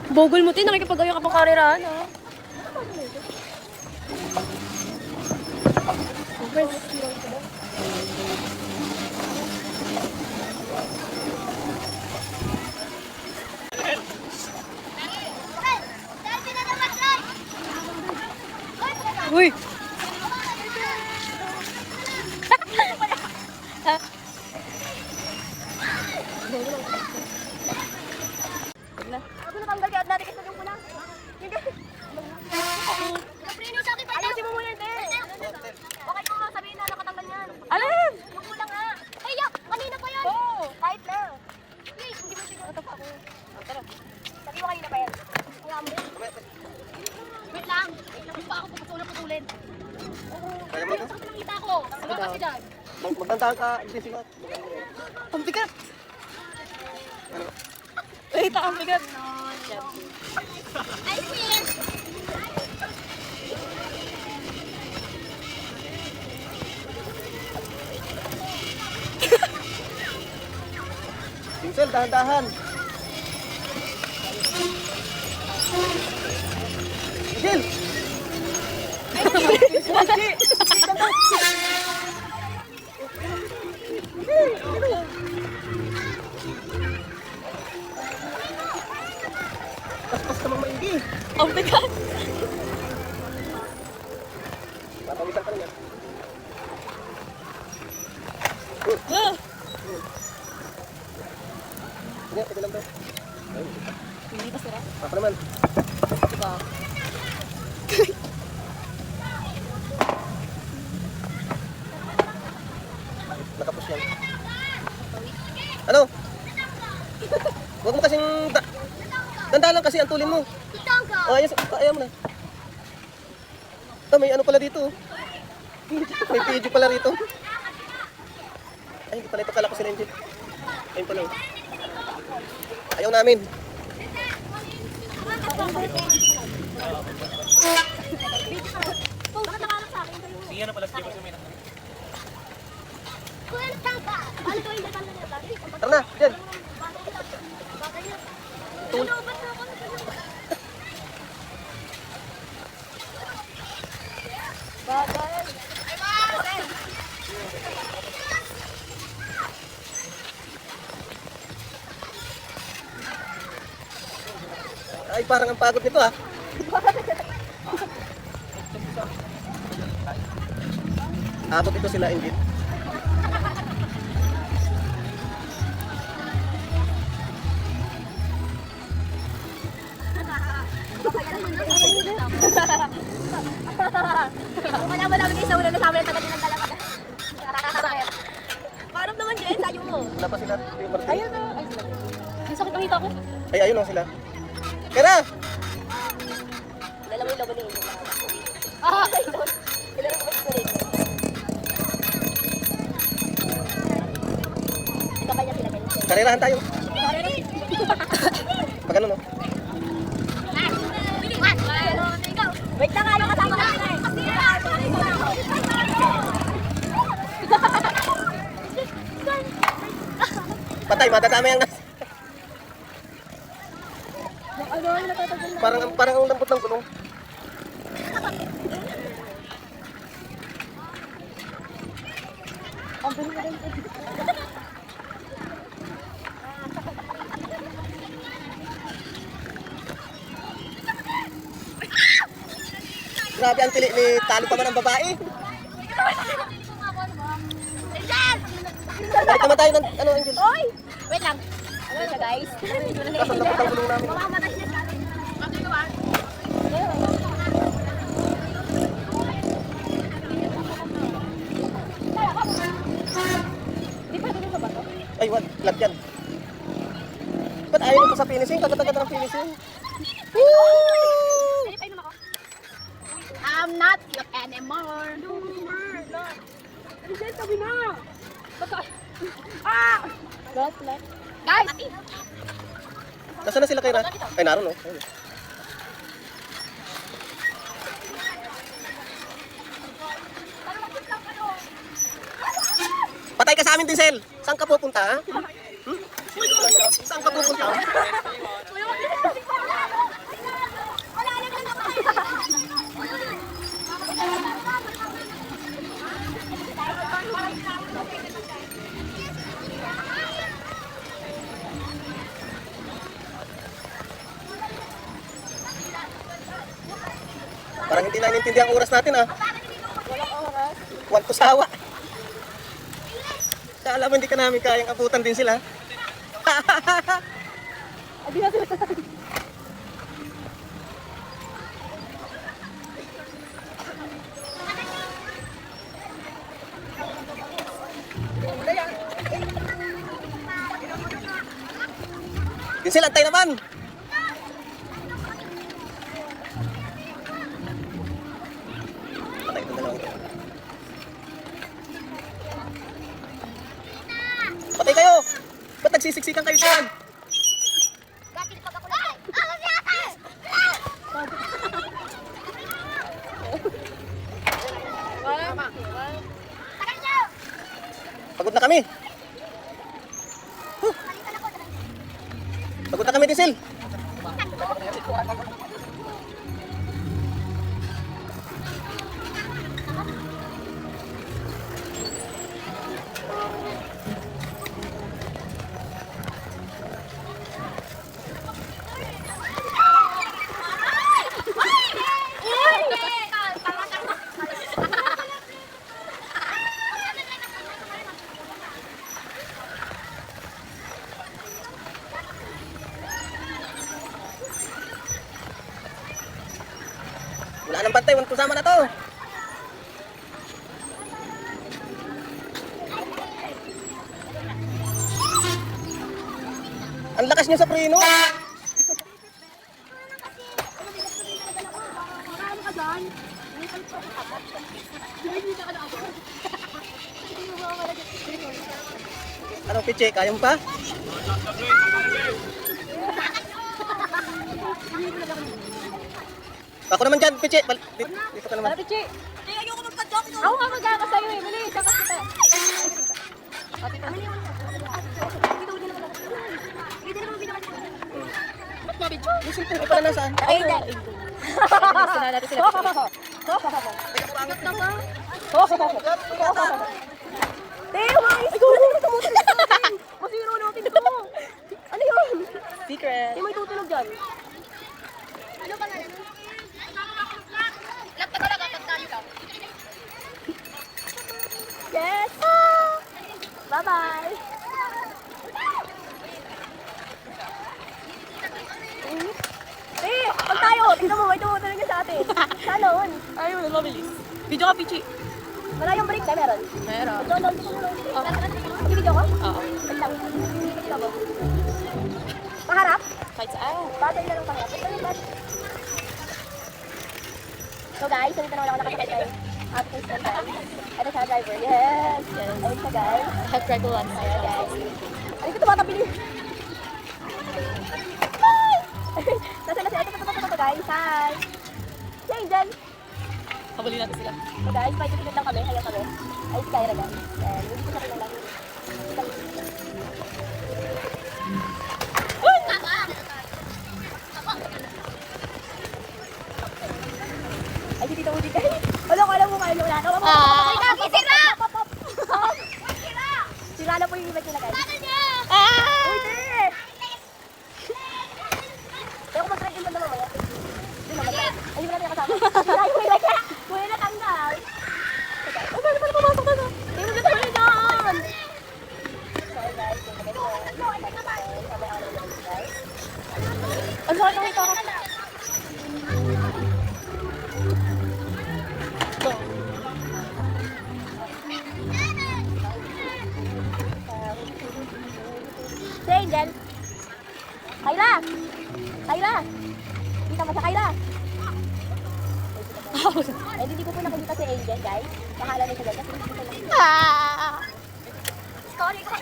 Bogol mo, tin. Nakikipag-ayo ka pang karerahan, ha? Uy! Ako natanggal kaya natin kasi yung pula. Ayusin mo muna din. Bakit mo sabihin na nakatanggal yan? Alin? Yung pula nga. Ay, yak! Kanina pa yan. Oo. Kahit na. Please, hindi mo siguro ito pa ako. Tara. Sabi mo kanina pa yan. Kaya mo. Wait lang. Gusto ako puputulin. Kaya mo ito? Sakit ng kita ko. Wala kasi dyan. Magtantahan ka, Jessica. Ang bigat! Ay, ang bigat! I see. Pinsel, dahan-dahan. Pinsel! Paspas ka mang maigi. Ang bigat! Papawisan ka rin yan. Sige, sige lang ba? Hindi ba sira? Papa naman. Diba? Nakapos yan. Ano? Huwag mo kasing... Tanda lang kasi ang tulin mo. Oh, ayos. Ayaw mo na. May ano pala dito. May video pala rito. Ay, hindi pala ito. Kala ko sila engine. Ayun pala. Ayaw namin. Sige na pala, sige mo suminak. Kuya, nagtangka. Paano ko yung natangka niya? Tara na, dyan. Ano, ba't na ako? Ay, parang ang pagod nito ah. Abot ito sila engine. Wala namin sa ulo na sa amin ang tagal ng dalawa. Parang naman dyan, tayo mo. Wala pa sila. Yung Martin. Ayun na! Ay, sakit ang hita ko. Ay, ayun lang sila. Kaya Dala mo yung logo ni Inyo. Ah! Kailan mo ba sa rin? Ikaw pa niya sila ganyan. karerahan tayo. Pag ano no? Wait lang, ano kasama natin eh. Patay, matadami ang Ano, natatagal na. parang ang lambot ng gulong. Ang bilis na rin. Grabe ang tili ni talo pa man ang babae. Balik naman tayo ng ano, Angel. Oy! Wait lang. Ano siya, guys? Tapos ang lambot ng gulong namin. Mamamatay siya sa atin. Okay ka ba? Di ba dito sa bato? Ay, wag, flat yan. Ba't ayaw mo pa sa finishing? Kagad-agad ng finishing. Pwede pa inom ako. I'm not cute anymore. No more. Ano sabi na? Ah! Guys! Nasaan na sila kay Ra? Ay, naroon no. Ayun. Patay ka sa amin, Diesel. Saan ka pupunta, ha? Hmm? Saan ka pupunta? Parang hindi na inintindi ang oras natin, ha? Huwag ko sawa. Kala mo hindi ka namin kayang abutan din sila. Hindi na sila. Din sila, antay naman. Patay ito dalawa ito. Patay kayo! Ba't nagsisiksikan kayo dyan? Gatil pag ako na. Ako si ate! Tagal niyo! Pagod na kami. Pagod na kami, Diesel. Wala nang bantay, walang kusama na to. Ang lakas niyo sa preno. Anong piche? Kaya mo pa? Ako naman dyan, piche. Dito ka naman. Tara, Pichi. Ayoko magpa-joke. Ako nga magkaka sa'yo eh. Bilis, sakat kita. Ba't mabidyo? Diesel po pala nasaan? Ay, dahil. Gusto na natin sila. Te, umayos ko. Masiro natin ito. Ano yun? Secret. Di may tutunog dyan. Ano ba nga yun? Lagta talaga, pag tayo lang. Yes! Bye-bye! Pag tayo, tingnan mo, may tumutunog na sa atin. Sana on. Ayun, mabilis. Video ka, Pichi. Wala yung break na meron. Meron. Doon, Mag-video ko? Oo. Wait lang. Ito ba? Paharap? Kahit saan. Batay na lang paharap. Ito yung bat. So guys, nandito naman ako nakasakay kay Actress and guys. Ito siya, driver. Yes! Ayun siya guys. Have regulars. Ayan guys. Ay, ito tumatapili. Hi! Nasa ito guys. Hi! Si Angel. Habulin natin sila. So guys, may titigit lang kami. Ayaw kami. Ay, si Kyra guys. Ayan, hindi ko sa kanya lang. Ay, si Tito Udi guys. Wala ko alam mo kayo. Wala ko. Sira! Sira na po yung event nila guys. Ah! Uy, te! Kaya ko mag-try in ba na mamaya? Hindi naman tayo. Ay, hindi mo natin kasama. Sira yung event niya. Buhay na tanggal. Ay, pwede pala pumasok na na. Hindi mo dito na dyan. Sorry guys. Ang sakit ng ito ako. Si Angel. Kayla! Kayla! Kita mo sa Kayla? Eh, hindi ko po nakikita si Angel, guys. Bahala na siya dyan. Kasi hindi ko lang. Sorry ko.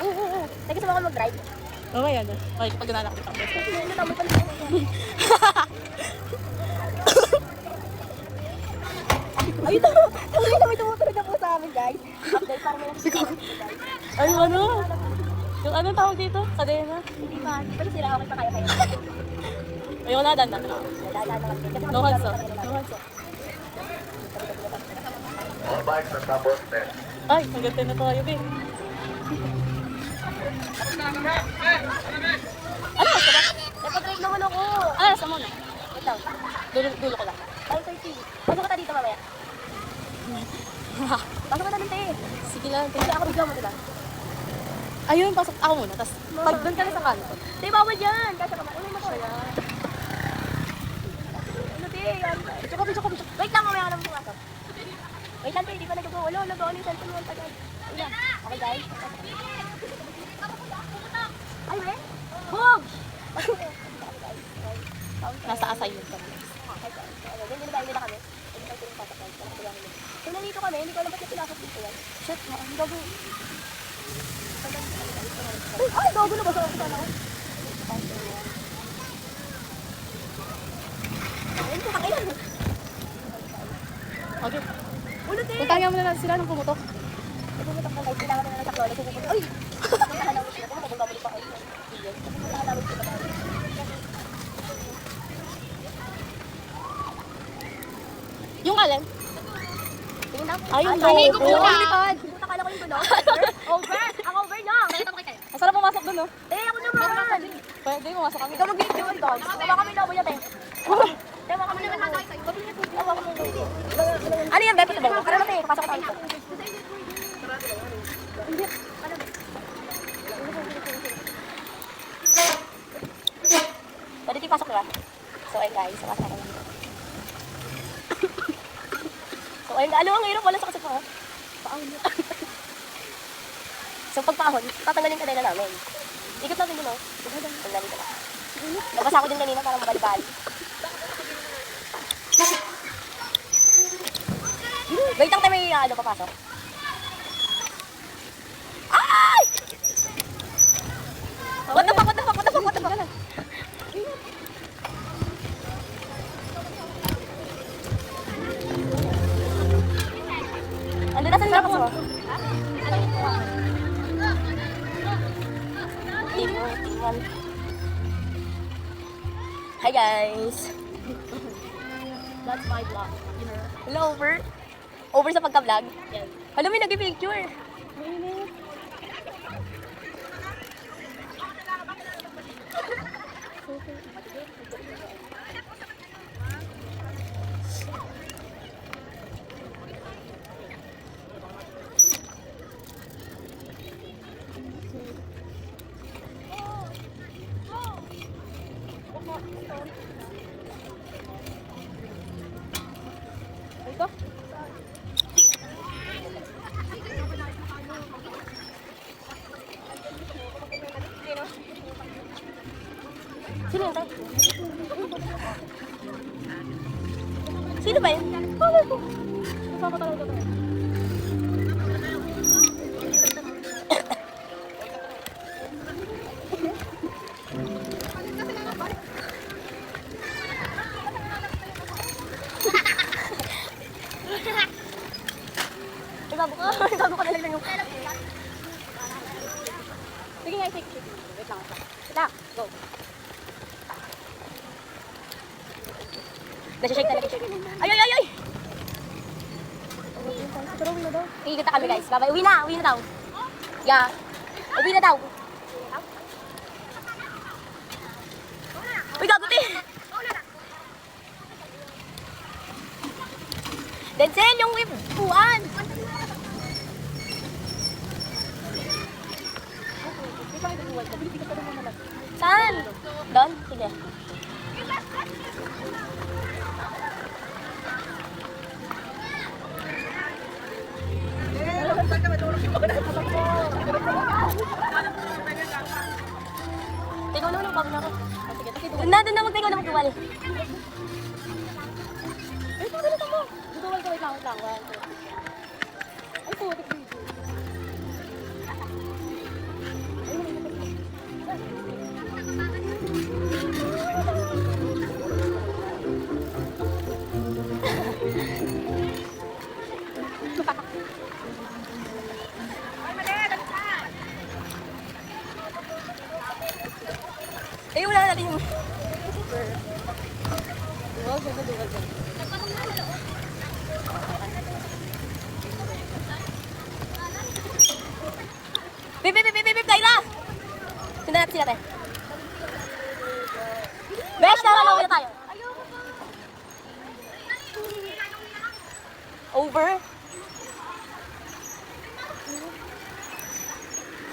Oo. Teka, sama ko mag-drive. Okay, yan. Okay, kapag ganala ko dito. Kasi yun, natamo pa niya. Ay, ito! Ay, may tumutunog na po sa namin guys. Update para may Ay, ano? Yung ano tawag dito? Kadena? Hindi pa. Pero sila okay pa kaya kayo. Ayoko na, dandan. Nadaan na kami. Kasi No hands off. No hands off. Ay, hanggang 10 na tayo, be. Ano? Napag-rate naman ako. Ah, nasa muna. Wait lang. Dulo ko lang. 5:30. Pasok ka ta dito mamaya. Pasok ka ta dito eh. Sige lang. Kasi ako bigla mo diba? Ayun, pasok ako muna. Tapos, pag doon ka na sa kanto. Di bawal yan. Kasi ka ulit mo ko. Ano di? Yan. Picture. Wait lang mamaya ka naman pumasok. Wait lang di pa nag-go. Wala, nag-go yung cellphone mo. Wait lang. Okay guys. Ay, we? Bog! Nasa assignment kami. Hindi na tayo nila kami. Hindi tayo pinapasok. Kung nandito kami, hindi ko alam ba't na pinasok dito yan. Shit, ang gago. Ay, gago na ba? Sa ako na. Ayun ko, kakain. Okay. Ulit eh. Puntahan nga muna natin sila nung pumutok. Pumutok na guys, kailangan na ng saklo. Ay! Puntahan namin sila. Kung babalik pa kayo. Puntahan namin sila. Yung alin? Tingin na. Ayun, Ay, logo. lumipad. Puta ka lang ko yung gulo. Over. Ako over na. Ang sarap pumasok dun, no? Eh, ako naman. Pwede, pumasok kami. Ikaw mag-video, dogs. Wala kami lobo yan, eh. Wala kami naman matay sa'yo. Ano yan, Bebe? Ano naman, eh? Papasok ko tayo. Pwede tayo pasok, diba? So, ayun guys, pasok ko lang. So, ayun, ang hirap wala sa kasi pa. Paahon mo. So, pagpaahon, tatanggalin ka na namin. Ikot natin yun, oh. Tanggalin ka na. Nabasa ko din kanina para mabaliban. Wait lang tayo may papasok. Ay! What the fuck? Ando na sa nila ko. Team 1. Hi guys. That's my vlog. Hello, over. Over sa pagka-vlog. Yes. Alam mo, nag-picture. Ito? Sino yun tayo? Sino ba yun? Kasama talaga tayo. Gago ka na lang yung... Sige nga, take it. Wait lang. Wait lang, go. Nasa-shake talaga. Ay! Pero uwi na daw. Iikot na kami guys. Bye-bye. Uwi na daw. Yeah. Uwi na daw. Uy, gago te. Denzel, yung upuan. Saan? Doon? Sige. Ikaw naman yung bago na ako. Doon na magtayo na magduwal. Ay, pagdalita mo. Duduwal ka, wait lang. Ay, putik video. natin yung... Duwag, duwag. Bip, bip, bip, bip, bip, Kayla! Sinda natin sila, te. Besh, tara na ulit tayo. Over.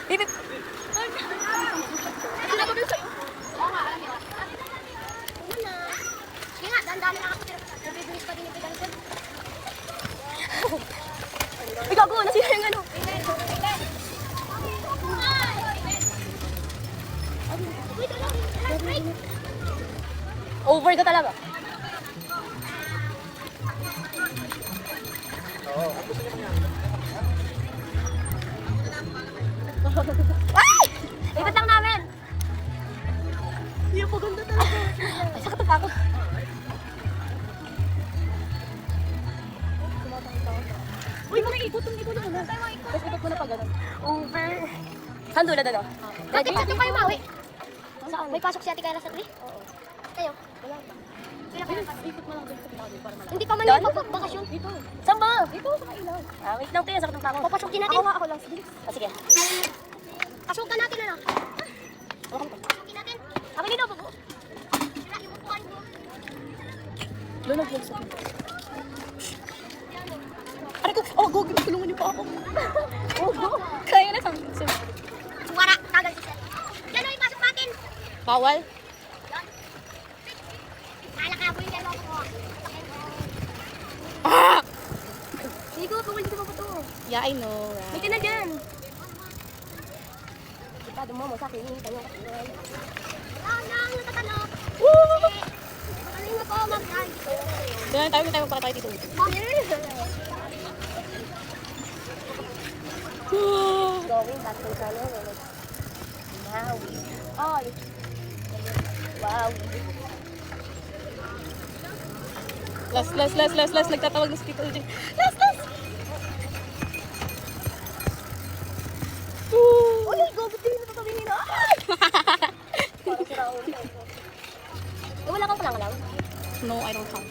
Bip, bip. Ano ba doon sa'yo? Oo nga, alam niyo. Ano na? Sige nga, dahan-dahan lang ako pero nabibilis pa din yung pigang ko. Ay, gago, nasira yung ano. Wait, ano? Break! Over ka talaga. Ay! Lipat lang namin. Hindi po ganda talaga. Ay, sakit ang ako. Uy, mga ikutin mo na. Tapos ikot mo na pa ganun. Over. Saan doon na doon? Ate, saan kayo mawi? Saan? May pasok si Ate Kayla sa 3? Oo. Kayo? Wala pa. Sila kayo. Ikot mo lang doon sa pinakabit para malaki. Hindi pa man Doon? yung pagbakasyon. Dito. Saan ba? Dito sa kailan. Ah, wait lang tayo. Sakit ang ako. Papasukin natin. Ako lang. Sige. Ah, sige. Pasukan natin ano? Ako to. Pasukin natin. Kami dito, bubo. Sila yung upuan ko. Lunod lang sa Aray ko, oh, go, tulungan niyo pa ako. Oo. Kaya na kami. Wara, tagal si Seth. Yan o, ipasok natin. Bawal? Yan. Kala ka po yung dalawa ko. Hindi ko, bawal dito ba ito? Yeah, I know. May ka na dyan. Kita, dumo sa akin. Tayo ka. Lang, natatalo. Woo! Magaling ako, mag-guys. Doon tayo para tayo dito. Going back to the Lord. Maui. Ay. Wow. Last. Nagtatawag na si Tito Uji. Last. Uy, go, ba't hindi natatabihin na? Ay! Parang sira ulo. Wala kang palang-alang? No, I don't have.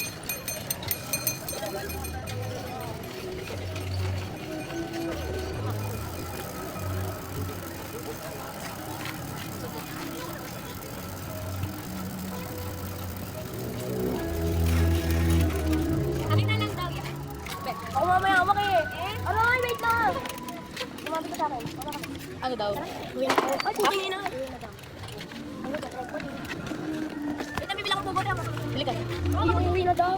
Akin na lang daw yan. Ako mamaya hawak eh. Aray, wait lang. Lumapit ka sa akin. Hawak ka. Ano daw? Ay, tumingin na. Wait, nabibilang ko bugot. Bili ka. Ay, uwi na daw.